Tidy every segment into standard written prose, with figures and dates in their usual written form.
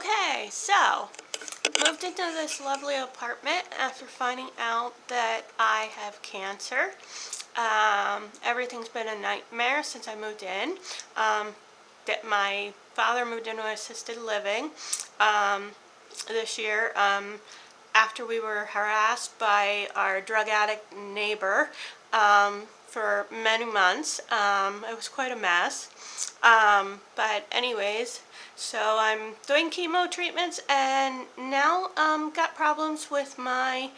Okay, so moved into this lovely apartment after finding out that I have cancer. Everything's been a nightmare since I moved in. That my father moved into assisted living this year after we were harassed by our drug addict neighbor for many months. It was quite a mess. But anyways, so I'm doing chemo treatments and now got problems with my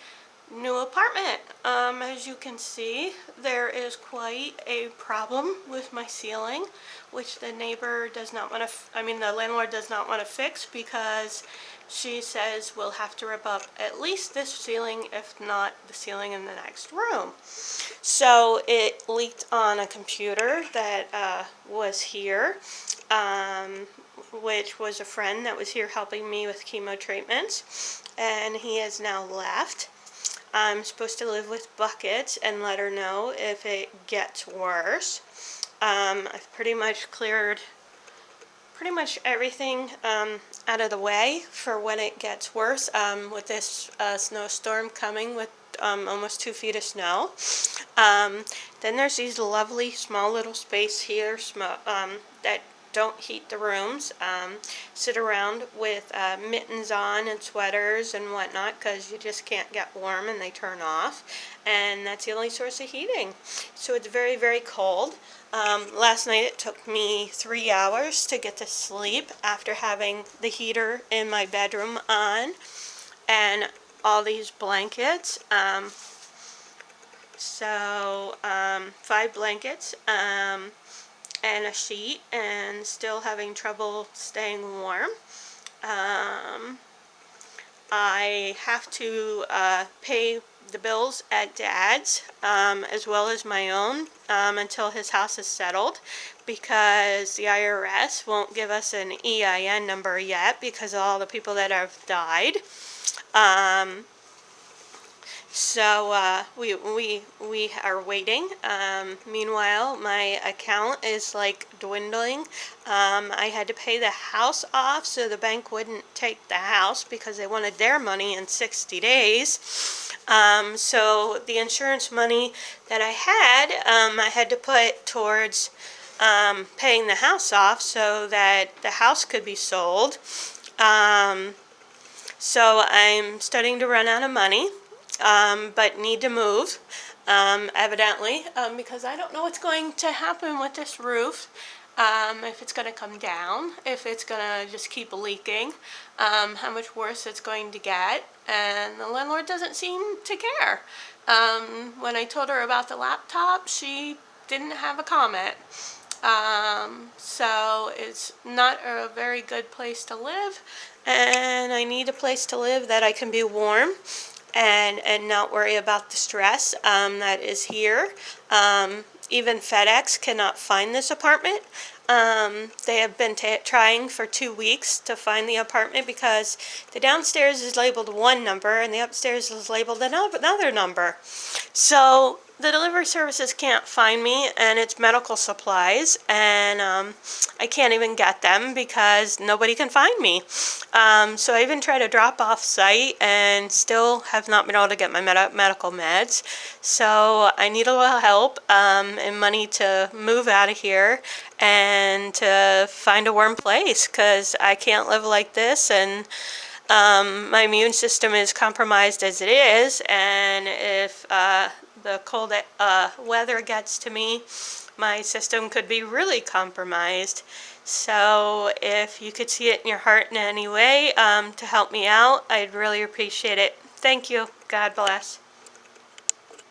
new apartment. As you can see, there is quite a problem with my ceiling, which the neighbor does not want to, the landlord does not want to fix because she says we'll have to rip up at least this ceiling, if not the ceiling in the next room. So it leaked on a computer that was here, which was a friend that was here helping me with chemo treatments, and he has now left. I'm supposed to live with buckets and let her know if it gets worse. I've pretty much cleared everything out of the way for when it gets worse, with this snowstorm coming with almost 2 feet of snow. Then there's these lovely small little space here that don't heat the rooms. Sit around with mittens on and sweaters and whatnot because you just can't get warm and they turn off, and that's the only source of heating. So it's very, very cold. Last night it took me 3 hours to get to sleep after having the heater in my bedroom on and all these blankets. 5 blankets and a sheet, and still having trouble staying warm. I have to pay the bills at Dad's as well as my own until his house is settled, because the IRS won't give us an EIN number yet because of all the people that have died. So we are waiting. Meanwhile, my account is like dwindling. I had to pay the house off so the bank wouldn't take the house because they wanted their money in 60 days. So the insurance money that I had to put towards paying the house off so that the house could be sold. So I'm starting to run out of money. But need to move, evidently, because I don't know what's going to happen with this roof, if it's going to come down, if it's going to just keep leaking, how much worse it's going to get, and the landlord doesn't seem to care. When I told her about the laptop, she didn't have a comment. So it's not a very good place to live, and I need a place to live that I can be warm and not worry about the stress that is here. Even FedEx cannot find this apartment. They have been trying for 2 weeks to find the apartment because the downstairs is labeled one number and the upstairs is labeled another number. So the delivery services can't find me, and it's medical supplies, and I can't even get them because nobody can find me. So I even tried to drop off site and still have not been able to get my medical meds. So I need a little help and money to move out of here and to find a warm place, because I can't live like this, and my immune system is compromised as it is, and if the cold weather gets to me, my system could be really compromised. So if you could see it in your heart in any way to help me out, I'd really appreciate it. Thank you. God bless.